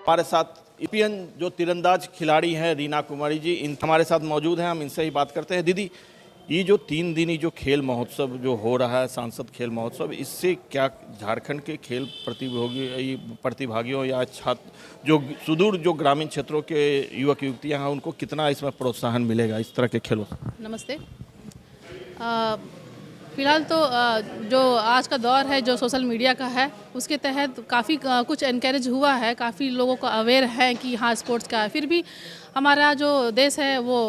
हमारे साथ ईपीएन जो तीरंदाज खिलाड़ी हैं रीना कुमारी जी इन हमारे साथ मौजूद हैं। हम इनसे ही बात करते हैं। दीदी, ये जो 3 दिनी जो खेल महोत्सव जो हो रहा है, सांसद खेल महोत्सव, इससे क्या झारखंड के खेल प्रतिभागियों या छात्र जो सुदूर जो ग्रामीण क्षेत्रों के युवक युवतियां हैं उनको कितना इसमें प्रोत्साहन मिलेगा इस तरह के खेलों से? नमस्ते। फ़िलहाल तो जो आज का दौर है जो सोशल मीडिया का है उसके तहत काफ़ी कुछ एनकरेज हुआ है, काफ़ी लोगों को अवेयर हैं कि हाँ स्पोर्ट्स का है। फिर भी हमारा जो देश है वो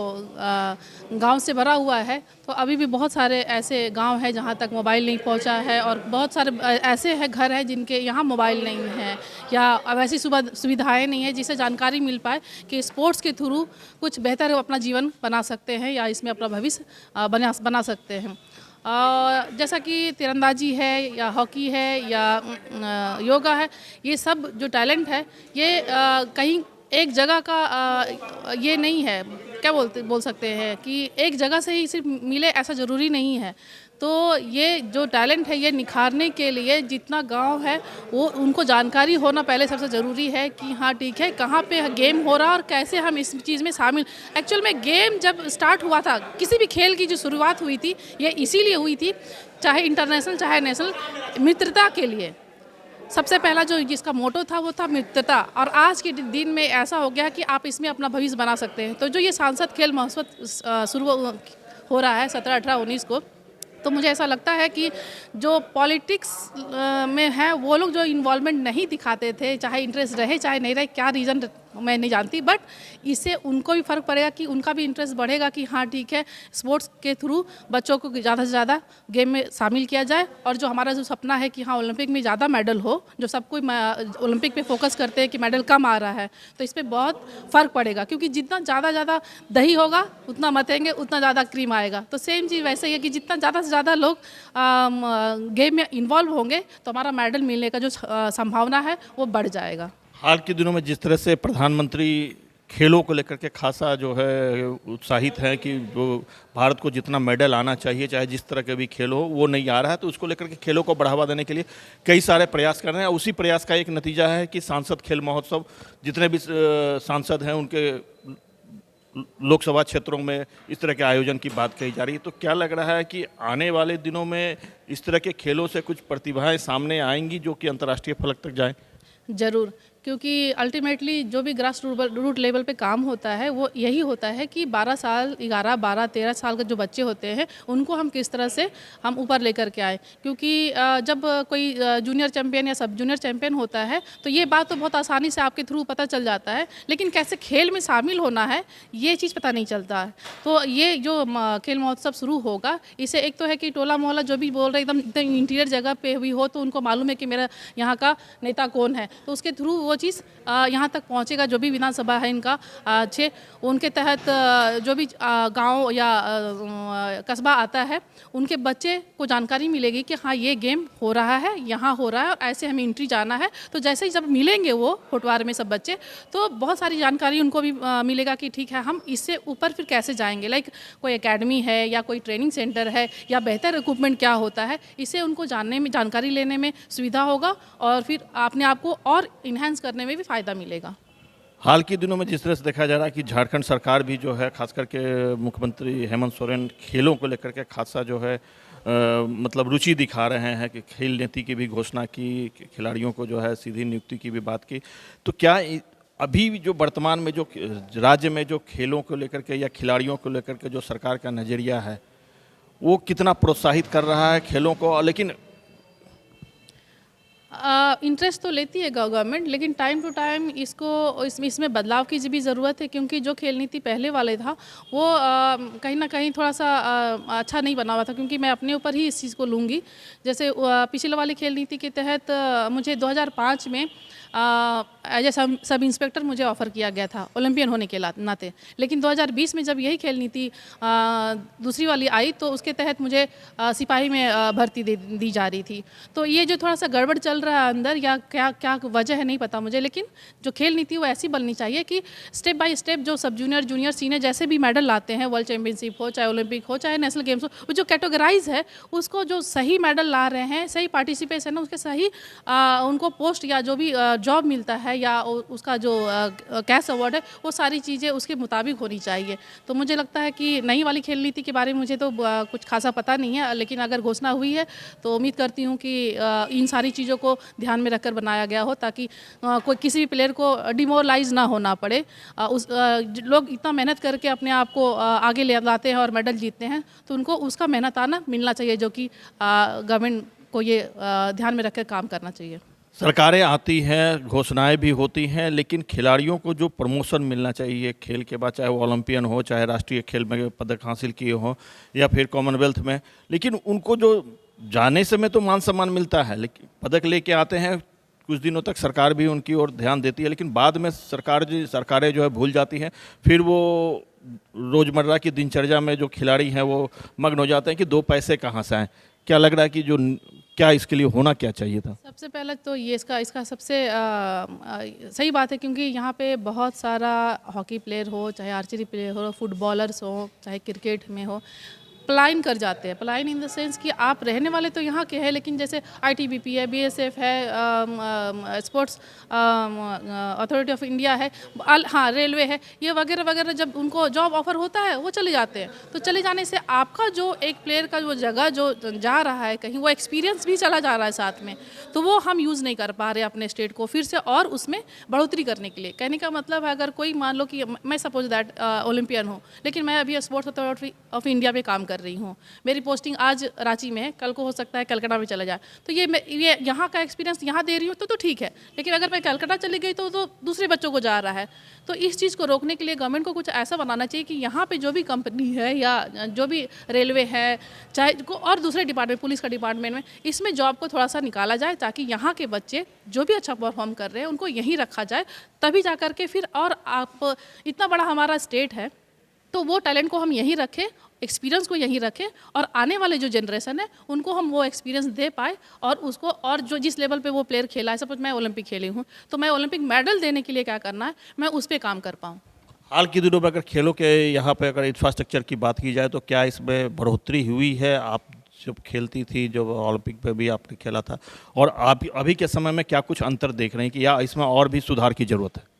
गांव से भरा हुआ है, तो अभी भी बहुत सारे ऐसे गांव हैं जहां तक मोबाइल नहीं पहुंचा है और बहुत सारे ऐसे हैं घर हैं जिनके यहाँ मोबाइल नहीं है या वैसी सुविधाएं नहीं है जिससे जानकारी मिल पाए कि स्पोर्ट्स के थ्रू कुछ बेहतर अपना जीवन बना सकते हैं या इसमें अपना भविष्य बना सकते हैं। जैसा कि तीरंदाजी है या हॉकी है या योगा है, ये सब जो टैलेंट है ये कहीं एक जगह का ये नहीं है, क्या बोल सकते हैं कि एक जगह से ही सिर्फ मिले ऐसा ज़रूरी नहीं है। तो ये जो टैलेंट है ये निखारने के लिए जितना गांव है वो उनको जानकारी होना पहले सबसे ज़रूरी है कि हाँ ठीक है कहाँ पे गेम हो रहा है और कैसे हम इस चीज़ में शामिल। एक्चुअल में गेम जब स्टार्ट हुआ था, किसी भी खेल की जो शुरुआत हुई थी ये इसीलिए हुई थी, चाहे इंटरनेशनल चाहे नेशनल, मित्रता के लिए। सबसे पहला जो जिसका मोटो था वो था मित्रता, और आज के दिन में ऐसा हो गया कि आप इसमें अपना भविष्य बना सकते हैं। तो जो ये सांसद खेल महोत्सव शुरू हो रहा है 17, 18, 19 को, तो मुझे ऐसा लगता है कि जो पॉलिटिक्स में है वो लोग जो इन्वॉल्वमेंट नहीं दिखाते थे, चाहे इंटरेस्ट रहे चाहे नहीं रहे, क्या रीज़न मैं नहीं जानती, बट इससे उनको भी फ़र्क पड़ेगा कि उनका भी इंटरेस्ट बढ़ेगा कि हाँ ठीक है स्पोर्ट्स के थ्रू बच्चों को ज़्यादा से ज़्यादा गेम में शामिल किया जाए। और जो हमारा जो सपना है कि हाँ ओलंपिक में ज़्यादा मेडल हो, जो सब कोई ओलंपिक पे फोकस करते हैं कि मेडल कम आ रहा है, तो इस पर बहुत फ़र्क पड़ेगा क्योंकि जितना ज़्यादा दही होगा उतना मतेंगे उतना ज़्यादा क्रीम आएगा। तो सेम चीज़ वैसे ही है कि जितना ज़्यादा से ज़्यादा लोग गेम में इन्वॉल्व होंगे तो हमारा मेडल मिलने का जो संभावना है वो बढ़ जाएगा। हाल के दिनों में जिस तरह से प्रधानमंत्री खेलों को लेकर के खासा जो है उत्साहित हैं कि जो भारत को जितना मेडल आना चाहिए चाहे जिस तरह के भी खेल हो वो नहीं आ रहा है, तो उसको लेकर के खेलों को बढ़ावा देने के लिए कई सारे प्रयास कर रहे हैं। उसी प्रयास का एक नतीजा है कि सांसद खेल महोत्सव, जितने भी सांसद हैं उनके लोकसभा क्षेत्रों में इस तरह के आयोजन की बात कही जा रही है। तो क्या लग रहा है कि आने वाले दिनों में इस तरह के खेलों से कुछ प्रतिभाएं सामने आएंगी जो कि अंतर्राष्ट्रीय फलक तक जाएं? ज़रूर, क्योंकि अल्टीमेटली जो भी ग्रास रूट लेवल पे काम होता है वो यही होता है कि 12 साल 11, 12, 13 साल के जो बच्चे होते हैं उनको हम किस तरह से हम ऊपर लेकर के आए। क्योंकि जब कोई जूनियर चैम्पियन या सब जूनियर चैम्पियन होता है तो ये बात तो बहुत आसानी से आपके थ्रू पता चल जाता है, लेकिन कैसे खेल में शामिल होना है ये चीज़ पता नहीं चलता है। तो ये जो खेल महोत्सव शुरू होगा, इसे एक तो है कि टोला मोहल्ला जो भी बोल रहे एकदम इंटीरियर जगह पे भी हो तो उनको मालूम है कि मेरा यहाँ का नेता कौन है, तो उसके थ्रू वो चीज़ यहाँ तक पहुँचेगा। जो भी विधानसभा है इनका अच्छे उनके तहत जो भी गांव या कस्बा आता है उनके बच्चे को जानकारी मिलेगी कि हाँ ये गेम हो रहा है, यहाँ हो रहा है और ऐसे हमें एंट्री जाना है। तो जैसे ही जब मिलेंगे वो फुटवार में सब बच्चे, तो बहुत सारी जानकारी उनको भी मिलेगा कि ठीक है हम इससे ऊपर फिर कैसे जाएंगे। लाइक कोई एकेडमी है या कोई ट्रेनिंग सेंटर है या बेहतर इक्विपमेंट क्या होता है, इससे उनको जानने में जानकारी लेने में सुविधा होगा और फिर अपने आप को और इन्हेंस करने में भी फ़ायदा मिलेगा। हाल के दिनों में जिस तरह से देखा जा रहा है कि झारखंड सरकार भी जो है खास करके मुख्यमंत्री हेमंत सोरेन खेलों को लेकर के खासा जो है मतलब रुचि दिखा रहे हैं कि खेल नीति की भी घोषणा की, खिलाड़ियों को जो है सीधी नियुक्ति की भी बात की। तो क्या अभी जो वर्तमान में जो राज्य में जो खेलों को लेकर के या खिलाड़ियों को लेकर के जो सरकार का नज़रिया है वो कितना प्रोत्साहित कर रहा है खेलों को? लेकिन इंटरेस्ट तो लेती है गवर्नमेंट, लेकिन टाइम टू टाइम इसमें बदलाव की भी ज़रूरत है, क्योंकि जो खेल नीति पहले वाले था वो कहीं ना कहीं थोड़ा सा अच्छा नहीं बना हुआ था। क्योंकि मैं अपने ऊपर ही इस चीज़ को लूँगी, जैसे पिछले वाली खेल नीति के तहत मुझे 2005 में एज ए सब इंस्पेक्टर मुझे ऑफ़र किया गया था ओलंपियन होने के नाते, लेकिन 2020 में जब यही खेल नीति दूसरी वाली आई तो उसके तहत मुझे सिपाही में भर्ती दी जा रही थी। तो ये जो थोड़ा सा गड़बड़ चल रहा है अंदर, या क्या वजह है नहीं पता मुझे, लेकिन जो खेल नीति वो ऐसी बननी चाहिए कि स्टेप बाय स्टेप जो सब जूनियर सीनियर जैसे भी मेडल लाते हैं, वर्ल्ड चैंपियनशिप हो चाहे ओलंपिक हो चाहे नेशनल गेम्स हो, वो जो कैटेगराइज है उसको जो सही मेडल ला रहे हैं, सही पार्टिसिपेशन है, उसके सही उनको पोस्ट या जो भी जॉब मिलता है है या उसका जो कैश अवार्ड है, वो सारी चीज़ें उसके मुताबिक होनी चाहिए। तो मुझे लगता है कि नई वाली खेल नीति के बारे में मुझे तो कुछ खासा पता नहीं है, लेकिन अगर घोषणा हुई है तो उम्मीद करती हूँ कि इन सारी चीज़ों को ध्यान में रखकर बनाया गया हो, ताकि कोई किसी भी प्लेयर को डिमोरलाइज ना होना पड़े। लोग इतना मेहनत करके अपने आप को आगे ले लाते हैं और मेडल जीतते हैं, तो उनको उसका मेहनताना मिलना चाहिए, जो कि गवर्नमेंट को ये ध्यान में रखकर काम करना चाहिए। सरकारें आती हैं, घोषणाएं भी होती हैं, लेकिन खिलाड़ियों को जो प्रमोशन मिलना चाहिए खेल के बाद, चाहे वो ओलंपियन हो, चाहे राष्ट्रीय खेल में पदक हासिल किए हो या फिर कॉमनवेल्थ में, लेकिन उनको जो जाने समय तो मान सम्मान मिलता है, लेकिन पदक लेके आते हैं, कुछ दिनों तक सरकार भी उनकी ओर ध्यान देती है, लेकिन बाद में सरकारें जो है भूल जाती हैं। फिर वो रोज़मर्रा की दिनचर्या में जो खिलाड़ी हैं वो मग्न हो जाते हैं कि 2 पैसे कहाँ से आएँ। क्या लग रहा है कि क्या इसके लिए होना क्या चाहिए था? सबसे पहले तो ये इसका सबसे सही बात है, क्योंकि यहाँ पे बहुत सारा हॉकी प्लेयर हो, चाहे आर्चरी प्लेयर हो, फुटबॉलर्स हो, चाहे क्रिकेट में हो, पलायन कर जाते हैं। पलायन इन द सेंस कि आप रहने वाले तो यहाँ के हैं, लेकिन जैसे आईटीबीपी है, बीएसएफ है, स्पोर्ट्स अथॉरिटी ऑफ इंडिया है, हाँ रेलवे है, ये वगैरह वगैरह, जब उनको जॉब ऑफर होता है वो चले जाते हैं। तो चले जाने से आपका जो एक प्लेयर का वो जगह जो जा रहा है कहीं, वो एक्सपीरियंस भी चला जा रहा है साथ में, तो वो हम यूज़ नहीं कर पा रहे अपने स्टेट को फिर से और उसमें बढ़ोतरी करने के लिए। कहने का मतलब है, अगर कोई मान लो कि मैं सपोज दैट ओलंपियन हूँ, लेकिन मैं अभी स्पोर्ट्स अथॉरिटी ऑफ इंडिया में काम कर रही हूँ, मेरी पोस्टिंग आज रांची में है, कल को हो सकता है कलकत्ता में चला जाए, तो ये यहाँ का एक्सपीरियंस यहाँ दे रही हूँ तो ठीक है, लेकिन अगर मैं कलकत्ता चली गई तो दूसरे बच्चों को जा रहा है। तो इस चीज़ को रोकने के लिए गवर्नमेंट को कुछ ऐसा बनाना चाहिए कि यहाँ पे जो भी कंपनी है या जो भी रेलवे है, चाहे और दूसरे डिपार्टमेंट, पुलिस का डिपार्टमेंट में, इसमें जॉब को थोड़ा सा निकाला जाए, ताकि यहाँ के बच्चे जो भी अच्छा परफॉर्म कर रहे हैं उनको यहीं रखा जाए, तभी जा करके फिर, और आप इतना बड़ा हमारा स्टेट है तो वो टैलेंट को हम यहीं रखें, एक्सपीरियंस को यहीं रखें, और आने वाले जो जनरेशन है उनको हम वो एक्सपीरियंस दे पाए, और उसको, और जो जिस लेवल पे वो प्लेयर खेला है, सपोज मैं ओलंपिक खेली हूँ, तो मैं ओलंपिक मेडल देने के लिए क्या करना है, मैं उस पर काम कर पाऊँ। हाल के दिनों में अगर खेलों के यहाँ पे अगर इंफ्रास्ट्रक्चर की बात की जाए तो क्या इसमें बढ़ोतरी हुई है? आप जब खेलती थी, जब ओलंपिक पे भी आपने खेला था, और आप अभी के समय में क्या कुछ अंतर देख रहे हैं कि या इसमें और भी सुधार की ज़रूरत है?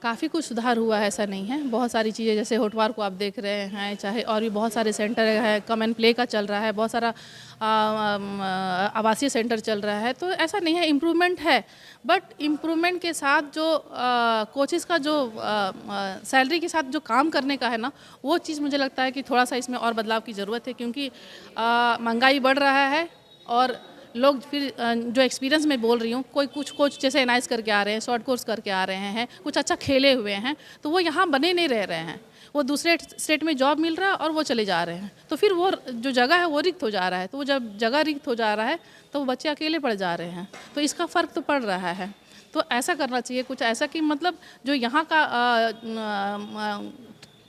काफ़ी कुछ सुधार हुआ है, ऐसा नहीं है। बहुत सारी चीज़ें, जैसे होटवार को आप देख रहे हैं, चाहे और भी बहुत सारे सेंटर है, कम एंड प्ले का चल रहा है, बहुत सारा आवासीय सेंटर चल रहा है, तो ऐसा नहीं है, इम्प्रूवमेंट है। बट इम्प्रूवमेंट के साथ जो कोचेस का जो सैलरी के साथ जो काम करने का है ना, वो चीज़ मुझे लगता है कि थोड़ा सा इसमें और बदलाव की ज़रूरत है, क्योंकि महंगाई बढ़ रहा है, और लोग फिर जो एक्सपीरियंस में बोल रही हूँ, कोई कुछ कोच जैसे एनआईएस करके आ रहे हैं, शॉर्ट कोर्स करके आ रहे हैं, कुछ अच्छा खेले हुए हैं, तो वो यहाँ बने नहीं रह रहे हैं, वो दूसरे स्टेट में जॉब मिल रहा है और वो चले जा रहे हैं, तो फिर वो जो जगह है वो रिक्त हो जा रहा है। तो वो जब जगह रिक्त हो जा रहा है तो वो बच्चे अकेले पड़ जा रहे हैं, तो इसका फ़र्क तो पड़ रहा है। तो ऐसा करना चाहिए कुछ ऐसा कि मतलब जो यहाँ का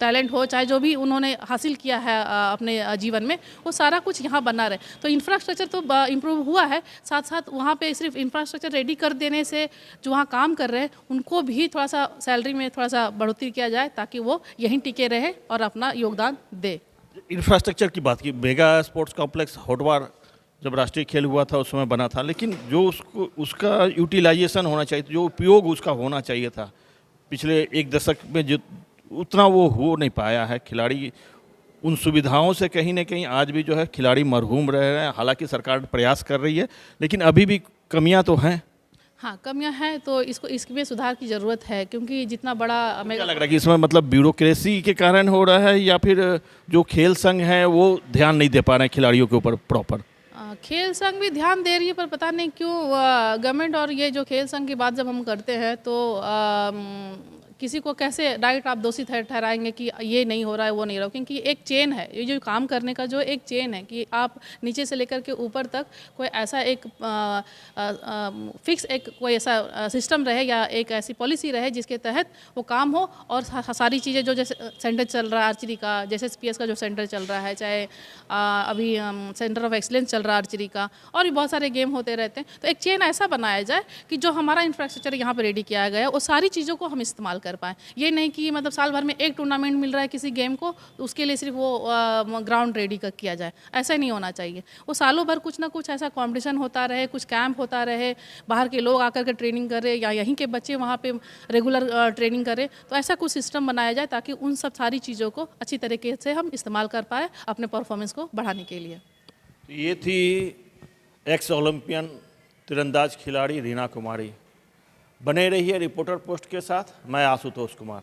टैलेंट हो, चाहे जो भी उन्होंने हासिल किया है अपने जीवन में, वो सारा कुछ यहाँ बना रहे। तो इंफ्रास्ट्रक्चर तो इम्प्रूव हुआ है, साथ साथ वहाँ पे सिर्फ इंफ्रास्ट्रक्चर रेडी कर देने से जो वहाँ काम कर रहे हैं उनको भी थोड़ा सा सैलरी में थोड़ा सा बढ़ोतरी किया जाए, ताकि वो यहीं टिके रहे और अपना योगदान दे। इंफ्रास्ट्रक्चर की बात की, मेगा स्पोर्ट्स कॉम्प्लेक्स होटवार जब राष्ट्रीय खेल हुआ था उस समय बना था, लेकिन जो उसका यूटिलाइजेशन होना चाहिए, जो उपयोग उसका होना चाहिए था, पिछले 1 दशक में जो उतना वो हो नहीं पाया है। खिलाड़ी उन सुविधाओं से कहीं ना कहीं आज भी जो है खिलाड़ी मरहूम रह रहे हैं। हालांकि सरकार प्रयास कर रही है, लेकिन अभी भी कमियां तो हैं। हाँ, कमियां हैं, तो इसमें सुधार की ज़रूरत है, क्योंकि जितना बड़ा क्या लग रहा है कि इसमें मतलब ब्यूरोक्रेसी के कारण हो रहा है, या फिर जो खेल संघ है वो ध्यान नहीं दे पा रहे हैं खिलाड़ियों के ऊपर प्रॉपर? खेल संघ भी ध्यान दे रही है, पर पता नहीं क्यों गवर्नमेंट, और ये जो खेल संघ की बात जब हम करते हैं तो किसी को कैसे डायरेक्ट आप दोषी ठहराएंगे कि ये नहीं हो रहा है, वो नहीं हो रहा है, क्योंकि एक चेन है, ये जो काम करने का जो एक चेन है, कि आप नीचे से लेकर के ऊपर तक कोई ऐसा एक फिक्स एक कोई ऐसा सिस्टम रहे या एक ऐसी पॉलिसी रहे जिसके तहत वो काम हो, और सारी चीज़ें जो जैसे सेंटर चल रहा है आर्चरी का, जैसे एसपीएस का जो सेंटर चल रहा है, चाहे अभी सेंटर ऑफ एक्सीलेंस चल रहा है आर्चरी का, और भी बहुत सारे गेम होते रहते हैं, तो एक चेन ऐसा बनाया जाए कि जो हमारा इंफ्रास्ट्रक्चर यहाँ पर रेडी किया गया है वो सारी चीज़ों को हम इस्तेमाल कर पाएँ। ये नहीं कि मतलब साल भर में एक टूर्नामेंट मिल रहा है किसी गेम को, तो उसके लिए सिर्फ वो ग्राउंड रेडी किया जाए, ऐसा नहीं होना चाहिए। वो सालों भर कुछ ना कुछ ऐसा कॉम्पिटिशन होता रहे, कुछ कैंप होता रहे, बाहर के लोग आकर के ट्रेनिंग करें या यहीं के बच्चे वहाँ पे रेगुलर ट्रेनिंग करें। तो ऐसा कुछ सिस्टम बनाया जाए ताकि उन सब सारी चीज़ों को अच्छी तरीके से हम इस्तेमाल कर पाए अपने परफॉर्मेंस को बढ़ाने के लिए। तो ये थी एक्स ओलंपियन तीरंदाज खिलाड़ी रीना कुमारी। बने रहिए रिपोर्टर पोस्ट के साथ। मैं आशुतोष कुमार।